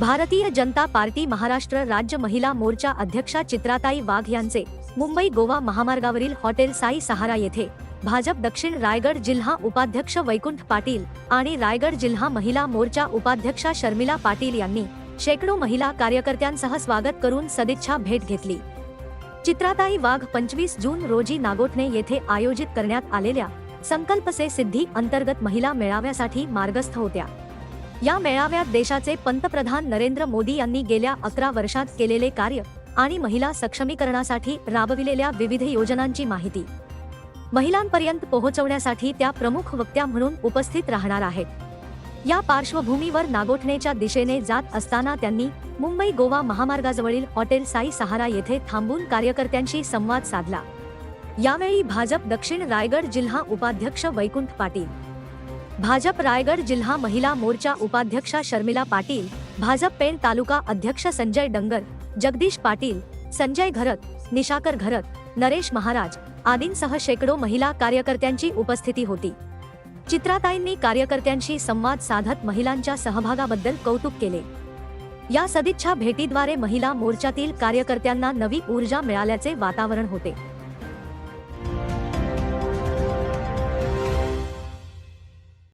Bharatiya Janata party Maharashtra राज्य महिला मोर्चा अध्यक्षा चित्राताई वाघ यांचे मुंबई गोवा महामार्गावरील हॉटेल साई सहारा येथे भाजप दक्षिण रायगड जिल्हा उपाध्यक्ष वैकुंठ पाटील आणि रायगड जिल्हा महिला मोर्चा उपाध्यक्षा शर्मिला पाटील यांनी शेकडो महिला कार्यकर्त्यांसह स्वागत करून सदिच्छा भेट घेतली। चित्राताई वाघ 25 जून रोजी नागोठणे येथे आयोजित करण्यात आलेल्या संकल्प से सिद्धी अंतर्गत महिला मेळाव्यासाठी मार्गस्थ होत्या। या मेळाव्यात देशाचे पंतप्रधान नरेंद्र मोदी यांनी गेल्या 11 वर्षात केलेले कार्य आणि महिला सक्षमीकरणासाठी राबविलेल्या विविध योजनांची माहिती महिलांपर्यंत पोहोचवण्यासाठी त्या प्रमुख वक्त्या म्हणून उपस्थित राहणार आहेत। या पार्श्वभूमीवर नागोठणेच्या दिशेने जात असताना त्यांनी मुंबई गोवा महामार्गाजवळील हॉटेल साई सहारा येथे थांबून कार्यकर्त्यांशी संवाद साधला। यावेळी भाजप दक्षिण रायगड जिल्हा उपाध्यक्ष वैकुंठ पाटील, भाजप रायगड जिल्हा महिला मोर्चा उपाध्यक्षा शर्मिला पाटील, भाजप पेण तालुका अध्यक्ष संजय डंगर, जगदीश पाटील, संजय घरत, निशाकर घरत, नरेश महाराज आदींसह शेकडो महिला कार्यकर्त्यांची उपस्थिती होती। चित्राताईंनी कार्यकर्त्यांशी संवाद साधत महिलांच्या सहभागाबद्दल कौतुक केले। या सदिच्छा भेटीद्वारे महिला मोर्चातील कार्यकर्त्यांना नवी ऊर्जा मिळाल्याचे वातावरण होते।